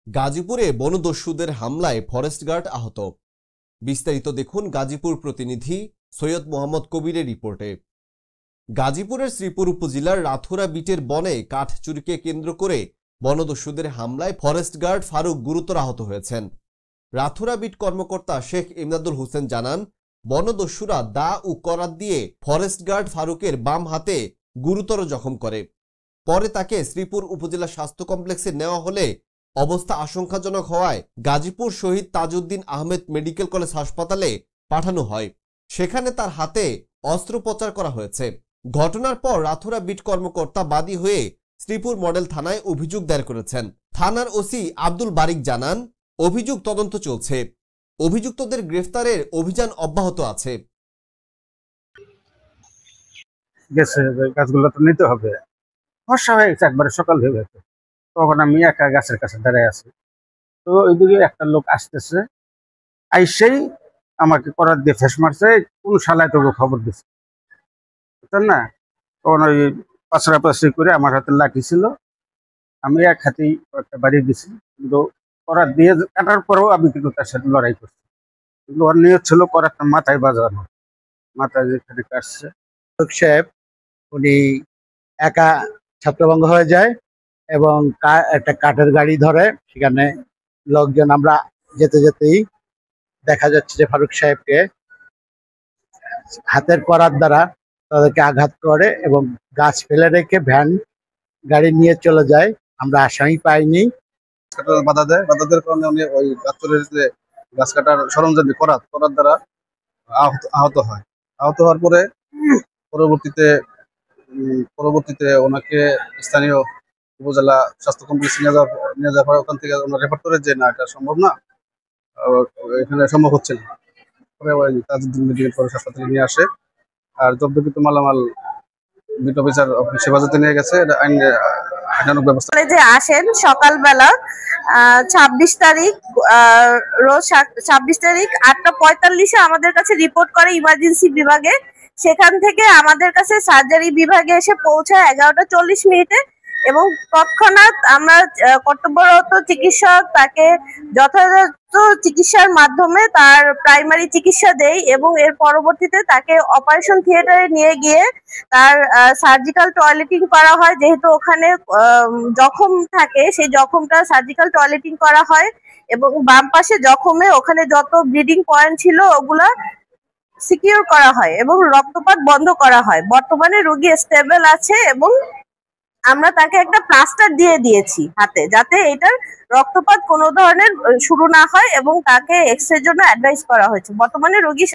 গাজীপুরে বনদস্যুদের হামলায় forest guard আহত। বিস্তারিত দেখুন গাজীপুর প্রতিনিধি সৈয়দ মোহাম্মদ কবিরের রিপোর্টে। গাজীপুরের শ্রীপুর উপজেলার রাথুরা বিটের বনে কাঠ চুরিকে কেন্দ্র করে বনদস্যুদের হামলায় ফরেস্ট গার্ড ফারুক গুরুতর আহত হয়েছেন। রাথুরা বিট কর্মকর্তা শেখ ইমদাদুল হোসেন জানান, বনদস্যুরা দা ও করাত দিয়ে ফরেস্ট গার্ড ফারুকের বাম হাতে গুরুতর জখম করে। পরে তাকে শ্রীপুর উপজেলা স্বাস্থ্য কমপ্লেক্সে নেওয়া হলে অবস্থা আশঙ্কাজনক হওয়ায় গাজীপুর শহীদ তাজউদ্দিন আহমেদ মেডিকেল কলেজ হাসপাতালে পাঠানো হয়। সেখানে তার হাতে অস্ত্রোপচার করা হয়েছে। ঘটনার পর রাথুরা বিট কর্মকর্তা বাদী হয়ে শ্রীপুর মডেল থানায় অভিযোগ দায়ের করেছেন। থানার ওসি আব্দুল বারিক জানান, অভিযোগ তদন্ত চলছে, অভিযুক্তদের গ্রেফতারের অভিযান অব্যাহত আছে। গাছগুলো তো নিতে হবে, বর্ষা হয়ে গেছে, একবারে সকাল হয়ে গেছে। তখন আমি একা গাছের কাছে দাঁড়ায় আছি, তো ওইদিকে একটা লোক আসতেছে, আইসেই আমাকে করার দিয়ে ফেস মারছে। কোন শালায় তোকে খবর দিচ্ছে, বুঝছেন না? তখন ওই পাশাপাশি করে আমার হাতে লাঠি ছিল, আমি এক হাতেই একটা বাড়ি দিছি, কিন্তু করার দিয়ে কাটার পরেও আমি কিন্তু তার সাথে লড়াই করছি। কিন্তু ওর নিয়ত ছিল করারটা মাথায় বাজানো, মাথায় যেখানে কাটছে। সাহেব উনি একা ছত্রভঙ্গ হয়ে যায় এবং একটা কাঠের গাড়ি ধরে। সেখানে লোকজন, আমরা যেতে যেতেই দেখা যাচ্ছে যে ফারুক সাহেবকে হাতের করার দ্বারা তাদেরকে আঘাত করে এবং গাছ ফেলে রেখে ভ্যান গাড়ি নিয়ে চলে যায়। আমরা আসামি পাইনি। বাধা দেয়, কারণে উনি ওই গাছের যে গাছ কাটার সরঞ্জাম করার দ্বারা আহত হয়। আহত হওয়ার পরে পরবর্তীতে ওনাকে স্থানীয় উপজেলা স্বাস্থ্য কমপ্লেক্সে নিয়ে যাওয়ার পর ওখান থেকে ওনার রেফার করে যে না, এটা সম্ভব না, এখানে সম্ভব হচ্ছে না। পরে ওই তাজউদ্দিন মেডিকেল কলেজ হাসপাতালে নিয়ে আসে, আর জব্দকৃত মালামাল বিট অফিসার হেফাজতে নিয়ে গেছে। এটা আইনানুগ ব্যবস্থা। কলেজে আসেন সকালবেলা 26 তারিখ, রোজ 26 তারিখ 8:45-এ আমাদের কাছে রিপোর্ট করে ইমার্জেন্সি বিভাগে। সেখান থেকে আমাদের কাছে সার্জারি বিভাগে এসে পৌঁছায় 11:40 এবং তৎক্ষণাৎ আমরা কর্তব্যরত চিকিৎসক তাকে যথাযথ চিকিৎসার মাধ্যমে তার প্রাইমারি চিকিৎসা দেয় এবং এর পরবর্তীতে তাকে অপারেশন থিয়েটারে নিয়ে গিয়ে তার সার্জিক্যাল টয়লেটিং করা হয়। যেহেতু ওখানে জখম থাকে, সেই জখমটা সার্জিক্যাল টয়লেটিং করা হয় এবং বাম পাশে জখমে ওখানে যত ব্লিডিং পয়েন্ট ছিল ওগুলা সিকিউর করা হয় এবং রক্তপাত বন্ধ করা হয়। বর্তমানে রোগী স্টেবল আছে এবং আমরা তাকে একটা প্লাস্টার দিয়ে দিয়েছি হাতে, যাতে এটার রক্তপাত কোনো ধরনের শুরু না হয় এবং তাকে এক্সরের জন্য অ্যাডভাইস করা হয়েছে। বর্তমানে রোগী